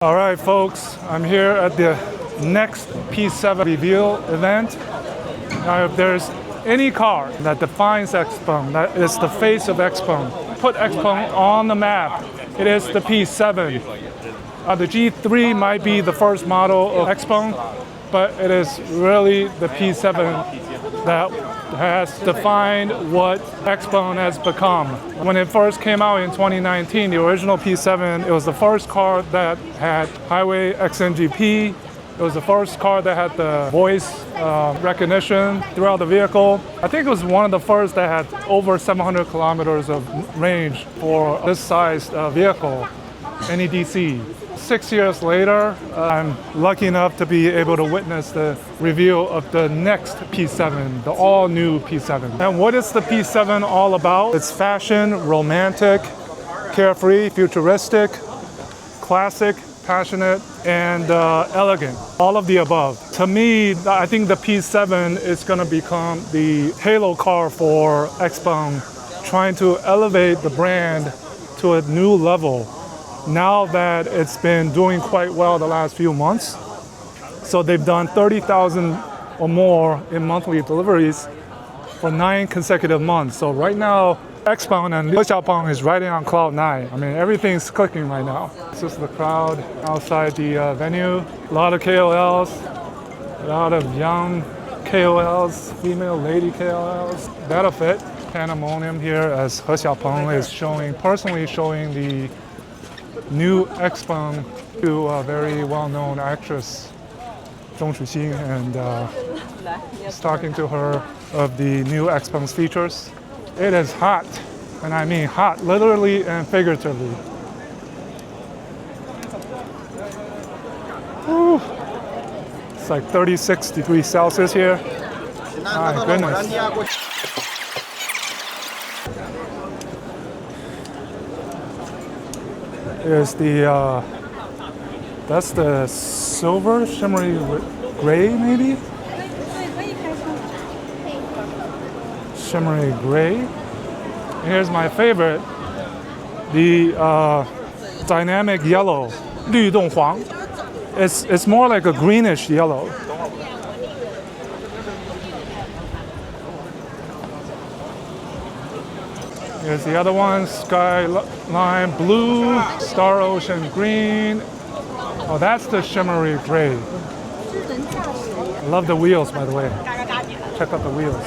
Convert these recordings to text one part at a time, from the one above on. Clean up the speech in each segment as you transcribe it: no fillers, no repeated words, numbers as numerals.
All right, folks, I'm here at the next P7 reveal event. Now, if there's any car that defines Xpeng, that is the face of Xpeng, put Xpeng on the map, it is the P7. The G3 might be the first model of Xpeng, but it is really the P7 that has defined what Xpeng has become. When it first came out in 2019, the original P7, it was the first car that had highway XNGP. It was the first car that had the voice recognition throughout the vehicle. I think it was one of the first that had over 700 kilometers of range for this sized vehicle, NEDC. 6 years later, I'm lucky enough to be able to witness the reveal of the next P7, the all-new P7. And what is the P7 all about? It's fashion, romantic, carefree, futuristic, classic, passionate, and elegant. All of the above. To me, I think the P7 is going to become the halo car for Xpeng, trying to elevate the brand to a new level. Now that it's been doing quite well the last few months. So they've done 30,000 or more in monthly deliveries for 9 consecutive months. So right now, Xpeng and Xpeng is riding on cloud 9. I mean, everything's clicking right now. This is the crowd outside the venue. A lot of KOLs, a lot of young KOLs, female lady KOLs. Benefit pandemonium here as He Xiaopeng is personally showing the new Xpeng to a very well-known actress, Zhong Chuxing, and he's talking to her of the new Xpeng's features. It is hot, and I mean hot, literally and figuratively. Whew. It's like 36 degrees Celsius here. My goodness. Here's the, that's the silver, shimmery gray maybe? Shimmery gray. And here's my favorite, the dynamic yellow, 绿动黄. It's more like a greenish yellow. Here's the other one, skyline blue, star ocean green. Oh, that's the shimmery gray. I love the wheels, by the way. Check out the wheels.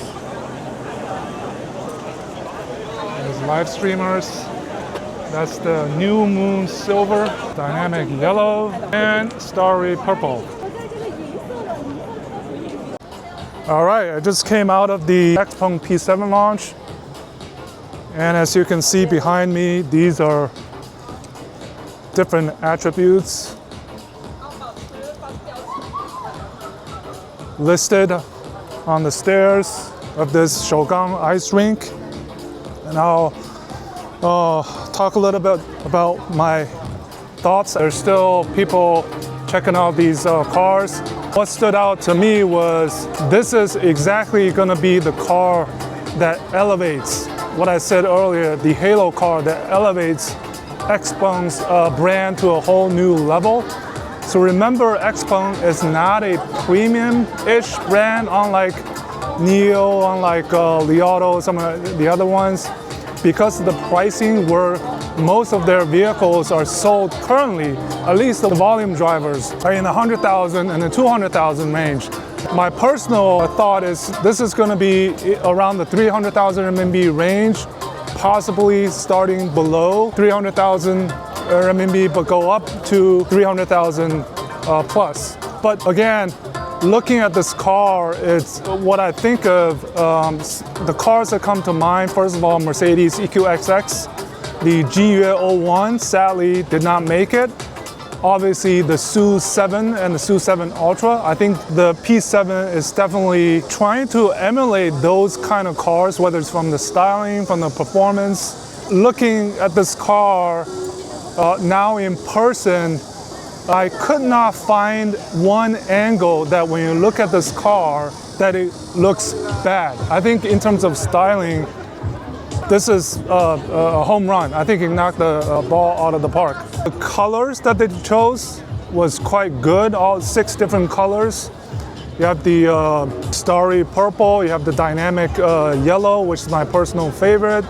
There's live streamers. That's the new moon silver, dynamic yellow, and starry purple. All right, I just came out of the Xpeng P7 launch. And as you can see behind me, these are different attributes listed on the stairs of this Shougang ice rink. And I'll talk a little bit about my thoughts. There's still people checking out these cars. What stood out to me was this is exactly going to be the car that elevates what I said earlier, the halo car that elevates Xpeng's brand to a whole new level. So remember, Xpeng is not a premium-ish brand, unlike NIO, unlike Li Auto, some of the other ones. Because of the pricing where most of their vehicles are sold currently, at least the volume drivers are in the 100,000 and the 200,000 range. My personal thought is this is going to be around the 300,000 RMB range, possibly starting below 300,000 RMB, but go up to 300,000 plus. But again, looking at this car, it's what I think of the cars that come to mind. First of all, Mercedes EQXX, the GYue 01 sadly did not make it. Obviously, the SU7 and the SU7 Ultra. I think the P7 is definitely trying to emulate those kind of cars, whether it's from the styling, from the performance. Looking at this car now in person, I could not find one angle that when you look at this car, that it looks bad. I think in terms of styling, this is a home run. I think he knocked the ball out of the park. The colors that they chose was quite good, all 6 different colors. You have the starry purple, you have the dynamic yellow, which is my personal favorite,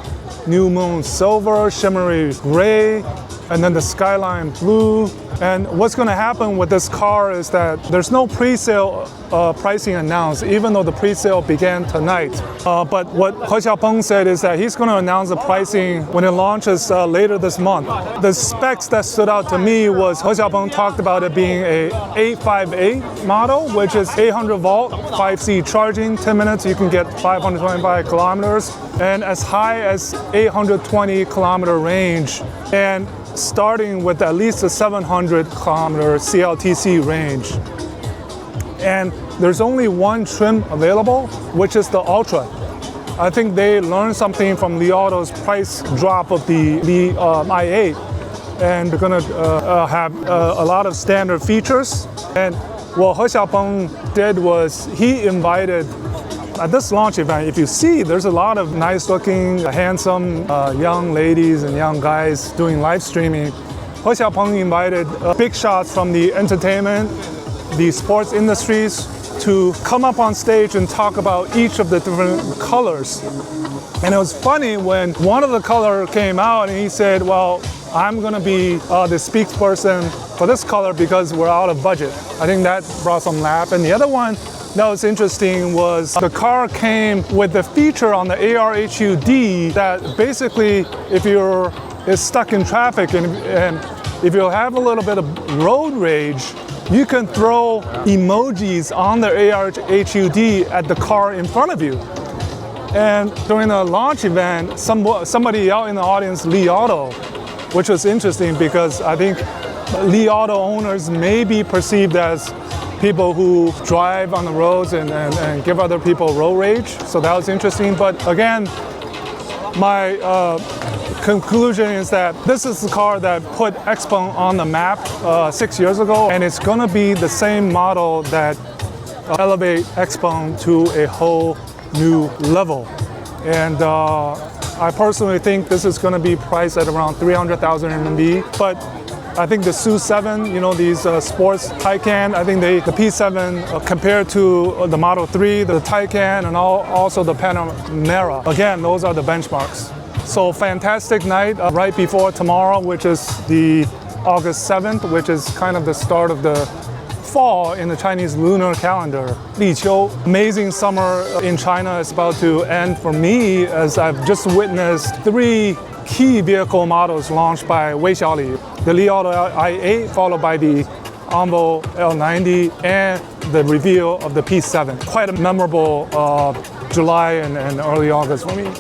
new moon silver, shimmery gray, and then the skyline blue. And what's going to happen with this car is that there's no pre-sale pricing announced, even though the pre-sale began tonight. But what He Xiaopeng said is that he's going to announce the pricing when it launches later this month. The specs that stood out to me was He Xiaopeng talked about it being a 858 model, which is 800 volt, 5C charging, 10 minutes you can get 525 kilometers, and as high as 820 kilometer range, and starting with at least a 700 kilometer CLTC range. And there's only one trim available, which is the Ultra. I think they learned something from Li Auto's price drop of the Li i8, and they're gonna have a lot of standard features. And what He Xiaopeng did was he invited, at this launch event, if you see, there's a lot of nice-looking, handsome young ladies and young guys doing live streaming. He Xiaopeng invited big shots from the entertainment, the sports industries to come up on stage and talk about each of the different colors. And it was funny when one of the color came out and he said, well, I'm gonna be the spokesperson for this color because we're out of budget. I think that brought some laugh. And the other one that was interesting was the car came with the feature on the AR-HUD that basically if you're stuck in traffic and if you have a little bit of road rage, you can throw emojis on the AR-HUD at the car in front of you. And during the launch event, somebody yelled in the audience, Li Auto, which was interesting because I think Li Auto owners may be perceived as people who drive on the roads and give other people road rage. So that was interesting. But again, my conclusion is that this is the car that put Xpeng on the map 6 years ago, and it's gonna be the same model that elevate Xpeng to a whole new level. And I personally think this is gonna be priced at around 300,000 RMB. But I think the SU7, you know, these sports Taycan, I think the P7 compared to the Model 3, the Taycan, and also the Panamera. Again, those are the benchmarks. So fantastic night right before tomorrow, which is the August 7th, which is kind of the start of the fall in the Chinese lunar calendar. Li Qiu, amazing summer in China is about to end for me as I've just witnessed 3 key vehicle models launched by Wei Xiaoli. The Li Auto i8 followed by the Envo L90 and the reveal of the P7. Quite a memorable July and early August for me.